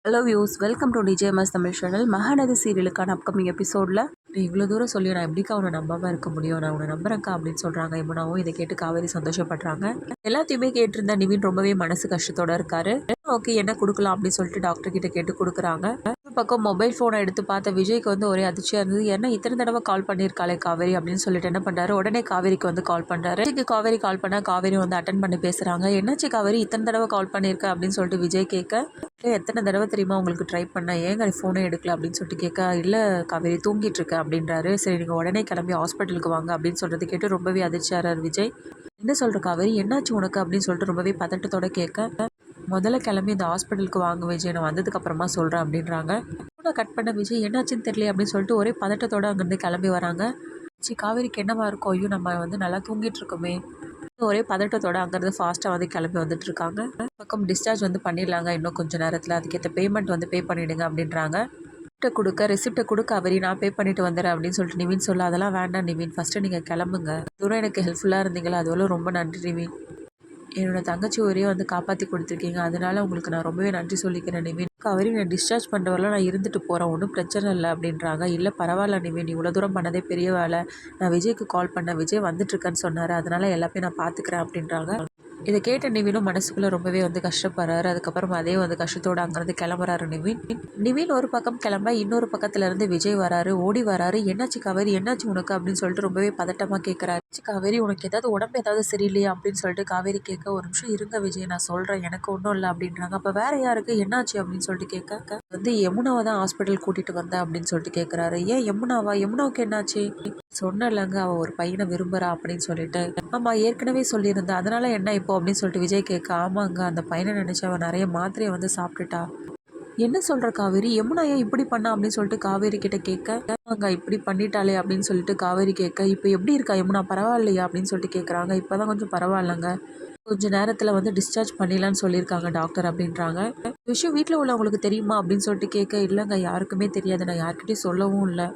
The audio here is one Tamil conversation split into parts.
Hello views, welcome to DJMS Tamil channel. Mahanadi சீரியலுக்கான அப்கமிங் எபிசோடில் நீ இவ்வளோ தூரம் சொல்லி நான் எப்படிக்கா உன்னை நம்பாமல் இருக்க முடியும், நான் உன்னை நம்புறேன்க்கா அப்படின்னு சொல்கிறாங்க யமுனாவும். இதை கேட்டு காவேரி சந்தோஷப்படுறாங்க. எல்லாத்தையுமே கேட்டிருந்த நிவின் ரொம்பவே மனசு கஷ்டத்தோட இருக்காரு. ஓகே, என்ன கொடுக்கலாம் அப்படின்னு சொல்லிட்டு டாக்டர் கிட்ட கேட்டு கொடுக்குறாங்க. ஒரு பக்கம் மொபைல் ஃபோனை எடுத்து பார்த்த விஜய்க்கு ஒரே அதிர்ச்சியாக இருந்தது. ஏன்னா இத்தனை தடவை கால் பண்ணியிருக்காளே காவேரி அப்படின்னு சொல்லிட்டு என்ன பண்ணுறாரு, உடனே காவேரிக்கு கால் பண்ணுறாரு. காவேரி கால் பண்ணால் காவேரி அட்டன் பண்ணி பேசுகிறாங்க. என்னாச்சு காவேரி, இத்தனை தடவை கால் பண்ணியிருக்க அப்படின்னு சொல்லிட்டு விஜய் கேட்க, எத்தனை தடவை தெரியுமா உங்களுக்கு ட்ரை பண்ணேன், ஏங்க ஃபோனே எடுக்கல அப்படின்னு சொல்லிட்டு கேட்க, இல்லை காவேரி தூங்கிட்டு இருக்க அப்படின்றாரு. சரி நீங்கள் உடனே கிளம்பி ஹாஸ்பிட்டலுக்கு வாங்க அப்படின்னு சொல்கிறது கேட்டு ரொம்பவே அதிர்ச்சியாரார் விஜய். என்ன சொல்கிற காவேரி, என்னாச்சு உனக்கு அப்படின்னு சொல்லிட்டு ரொம்பவே பதட்டத்தோட கேட்க, முதல்ல கிளம்பி இந்த ஹாஸ்பிட்டலுக்கு வாங்க விஜய், நான் வந்ததுக்கு அப்புறமா சொல்கிறேன் அப்படின்றாங்க. கட் பண்ண விஜய் என்னாச்சுன்னு தெரியல அப்படின்னு சொல்லிட்டு ஒரே பதட்டத்தோடு அங்கேருந்து கிளம்பி வராங்க. காவேரிக்கு என்னவா இருக்கும், ஐயோ நம்ம நல்லா தூங்கிட்டு இருக்கோமே, ஒரே பதட்டத்தோட அங்கேருந்து ஃபாஸ்ட்டாக கிளம்பி வந்துட்டு இருக்காங்க. பக்கம் டிஸ்சார்ஜ் பண்ணிடலாங்க இன்னும் கொஞ்சம் நேரத்தில், அதுக்கேற்ற பேமெண்ட் பே பண்ணிவிடுங்க அப்படின்றாங்க. ரிசிப்டை கொடுக்க அவரி நான் பே பண்ணிட்டு வந்துடுறேன் அப்படின்னு சொல்லிட்டு நிவின் சொல்ல, அதெல்லாம் வேண்டாம் நிவின், ஃபஸ்ட்டு நீங்கள் கிளம்புங்க, தூரம் எனக்கு ஹெல்ப்ஃபுல்லாக இருந்தீங்களா அதுவரை ரொம்ப நன்றி நிவின், என்னோட தங்கச்சி ஒரே காப்பாற்றி கொடுத்துருக்கீங்க, அதனால உங்களுக்கு நான் ரொம்பவே நன்றி சொல்லிக்கிறேன் நிவின். அவரி நான் டிஸ்சார்ஜ் பண்ணுறவரெலாம் நான் இருந்துட்டு போகிறேன், ஒன்றும் பிரச்சனை இல்லை அப்படின்றாங்க. இல்லை பரவாயில்ல நிவின், இவ்வளோ தூரம் பண்ணதே பெரிய வேலை, நான் விஜய்க்கு கால் பண்ணேன், விஜய் வந்துட்டுருக்கேன்னு சொன்னார், அதனால் எல்லாமே நான் பார்த்துக்கிறேன் அப்படின்றாங்க. இதை கேட்ட நிவினும் மனசுக்குள்ளே ரொம்பவே கஷ்டப்படுறாரு. அதுக்கப்புறம் அதே கஷ்டத்தோடு அங்கேருந்து கிளம்புறாரு நிவின் ஒரு பக்கம் கிளம்ப, இன்னொரு பக்கத்துலேருந்து விஜய் வராரு, ஓடி வராரு. என்னாச்சு காவேரி, என்னாச்சு உனக்கு அப்படின்னு சொல்லிட்டு ரொம்பவே பதட்டமாக கேட்குறாரு. காவேரி உனக்கு ஏதாவது உடம்பு ஏதாவது சரியில்லையா அப்படின்னு சொல்லிட்டு காவேரி கேட்க, ஒரு நிமிஷம் இருங்க விஜய் நான் சொல்கிறேன், எனக்கு ஒன்றும் இல்லை அப்படின்றாங்க. அப்போ வேற யாருக்கு என்னாச்சு அப்படின்னு சொல்லிட்டு கேட்க, யமுனாவை தான் ஹாஸ்பிட்டல் கூட்டிகிட்டு வந்தேன் அப்படின்னு சொல்லிட்டு கேட்குறாரு. ஏன் யமுனாவா, யமுனாவுக்கு என்னாச்சு, சொன்னலங்க அவள் ஒரு பையனை விரும்புகிறா அப்படின்னு சொல்லிட்டு. ஆமாம் ஏற்கனவே சொல்லியிருந்தா, அதனால என்ன இப்போ அப்படின்னு சொல்லிட்டு விஜய் கேட்க, ஆமாங்க அந்த பையனை நினச்சி அவன் நிறைய மாத்திரையை சாப்பிட்டுட்டா. என்ன சொல்கிற காவேரி, யமுனா ஏன் இப்படி பண்ணா அப்படின்னு சொல்லிட்டு காவேரி கிட்ட கேட்க, ஆமாங்க இப்படி பண்ணிட்டாளே அப்படின்னு சொல்லிட்டு காவேரி கேட்க, இப்போ எப்படி இருக்கா யமுனா, பரவாயில்லையா அப்படின்னு சொல்லிட்டு கேட்குறாங்க. இப்போ தான் கொஞ்சம் பரவாயில்லைங்க, கொஞ்சம் நேரத்தில் டிஸ்சார்ஜ் பண்ணிடலான்னு சொல்லியிருக்காங்க டாக்டர் அப்படின்றாங்க. விஷயம் வீட்டில் உள்ளவங்களுக்கு தெரியுமா அப்படின்னு சொல்லிட்டு கேட்க, இல்லைங்க யாருக்குமே தெரியாது, நான் யார்கிட்டையும் சொல்லவும் இல்லை,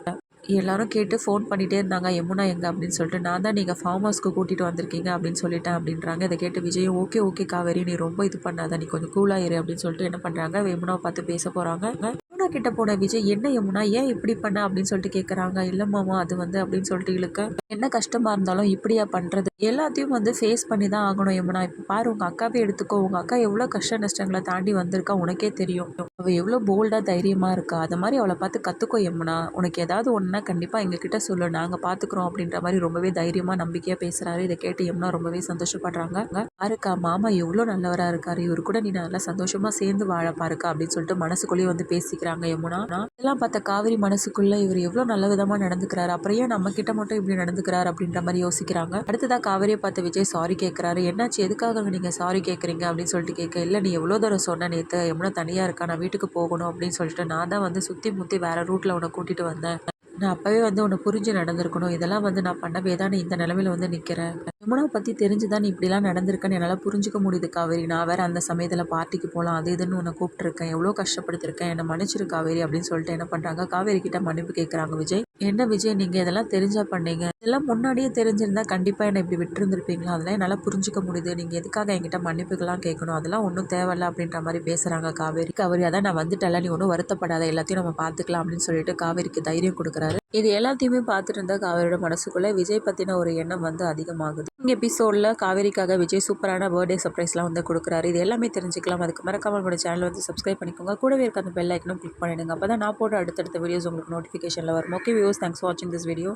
எல்லாரும் கேட்டு ஃபோன் பண்ணிகிட்டே இருந்தாங்க யமுனா எங்கே அப்படின்னு சொல்லிட்டு, நான் தான் நீங்கள் ஃபார்ம் ஹவுஸ்க்கு கூட்டிகிட்டு வந்திருக்கீங்க அப்படின்னு சொல்லிட்டேன் அப்படின்றாங்க. இதை கேட்டு விஜயும் ஓகே காவேரி நீ ரொம்ப இது பண்ணாத, நீ கொஞ்சம் கூலாயிரு அப்படின்னு சொல்லிட்டு என்ன பண்ணுறாங்க, யமுனாவை பார்த்து பேச போகிறாங்க. யமுனா கிட்ட போன விஜய், என்ன யமுனா ஏன் இப்படி பண்ண அப்படின்னு சொல்லிட்டு கேட்குறாங்க. இல்லை மாமா அது அப்படின்னு சொல்லிட்டு இழுக்க, என்ன கஷ்டமாக இருந்தாலும் இப்படியா பண்ணுறது, எல்லாத்தையும் ஃபேஸ் பண்ணி தான் ஆகணும் யமுனா, இப்போ பாரு உங்கள் அக்காவே எடுத்துக்கோ, உங்கள் அக்கா எவ்வளோ கஷ்ட நஷ்டங்களை தாண்டி வந்திருக்கா உனக்கே தெரியும், அவள் எவ்வளோ போல்டாக தைரியமாக இருக்கா, அது மாதிரி அவளை பார்த்து கற்றுக்கோ யமுனா, உனக்கு ஏதாவது ஒன்றுனா கண்டிப்பாக எங்ககிட்ட சொல்லு, நாங்கள் பார்த்துக்குறோம் அப்படின்ற மாதிரி ரொம்பவே தைரியமாக நம்பிக்கையாக பேசுகிறாரு. இதை கேட்டு யமுனா ரொம்பவே சந்தோஷப்படுறாங்க. பாருக்கா மாமா எவ்வளோ நல்லவராக இருக்காரு, இவர் கூட நீ நல்லா சந்தோஷமாக சேர்ந்து வாழ பாருக்கா அப்படின்னு சொல்லிட்டு மனசுக்குள்ளேயே பேசிக்கிறாங்க யமுனா. இதெல்லாம் பார்த்த காவேரி மனசுக்குள்ளே இவர் எவ்வளோ நல்ல விதமாக நடந்துக்கிறாரு, அப்புறம் ஏன் நம்ம கிட்ட மட்டும் இப்படி நடந்துக்கிறாரு அப்படின்ற மாதிரி யோசிக்கிறாங்க. அடுத்ததாக காவேரியை பார்த்த விஜய் சாரி கேட்குறாரு. என்னாச்சு, எதுக்காக நீங்கள் சாரி கேட்குறீங்க அப்படின்னு சொல்லிட்டு கேட்க, இல்லை நீ எவ்வளோ தூரம் சொன்ன நேற்று, யமுனா தனியாக இருக்கா, நான் வீட்டுக்கு போகணும் அப்படின்னு சொல்லிட்டு நான் தான் சுற்றி முற்றி வேறு ரூட்டில் உன்னை கூட்டிகிட்டு வந்தேன், நான் அப்போவே உன்னை புரிஞ்சு நடந்திருக்கணும், இதெல்லாம் நான் பண்ணவே தான் நீ இந்த நிலமையில நிற்கிறேன், யமுனாவை பற்றி தெரிஞ்சு தான் நீ இப்படிலாம் நடந்திருக்கேன்னு என்னால் புரிஞ்சுக்க முடியுது காவேரி, நான் வேறு அந்த சமயத்தில் பார்ட்டிக்கு போகலாம் அது இதுன்னு உன்னை கூப்பிட்டுருக்கேன், எவ்வளோ கஷ்டப்படுத்திருக்கேன், என்னை மன்னிச்சிரு காவேரி அப்படின்னு சொல்லிட்டு என்ன பண்ணுறாங்க, காவேரி கிட்ட மன்னிப்பு கேட்குறாங்க விஜய். என்ன விஜய் நீங்கள் இதெல்லாம் தெரிஞ்சா பண்ணீங்க, இதெல்லாம் முன்னாடியே தெரிஞ்சிருந்தா கண்டிப்பாக என்னை இப்படி விட்டுருந்துருப்பீங்களா, அதெல்லாம் என்னால் புரிஞ்சுக்க முடியுது, நீங்கள் எதுக்காக என்கிட்ட மன்னிப்புக்கெல்லாம் கேட்கணும், அதெல்லாம் ஒன்றும் தேவையில்ல அப்படின்ற மாதிரி பேசுகிறாங்க காவேரி. அதான் நான் வந்துட்டல, நீ ஒன்றும் வருத்தப்படாத, எல்லாத்தையும் நம்ம பார்த்துக்கலாம் அப்படின்னு சொல்லிட்டு காவேரிக்கு தைரியம் கொடுக்குறாரு. இது எல்லாத்தையுமே பார்த்துட்டு இருந்தா காவேரியோட மனசுக்குள்ளே விஜய் பற்றின ஒரு எண்ணம் அதிகமாகுது. இந்த எபிசோடில் காவேரிக்காக விஜய் சூப்பரான பர்த்டே சர்ப்ரைஸ்லாம் கொடுக்குறாரு. இது எல்லாமே தெரிஞ்சுக்கலாம். அதுக்கு மறக்காம உங்களோட சேனல் சப்ஸ்கிரைப் பண்ணிக்கோங்க. கூடவே இருக்க அந்த பெல் ஐக்கனும் கிளிக் பண்ணிடுங்க. அப்போ தான் நான் போடுற அடுத்தடுத்த வீடியோஸ் உங்களுக்கு நோட்டிஃபிகேஷனில் வரும். ஓகே வியூஸ், தேங்க்ஸ் ஃபார் வாட்சிங் திஸ் வீடியோ.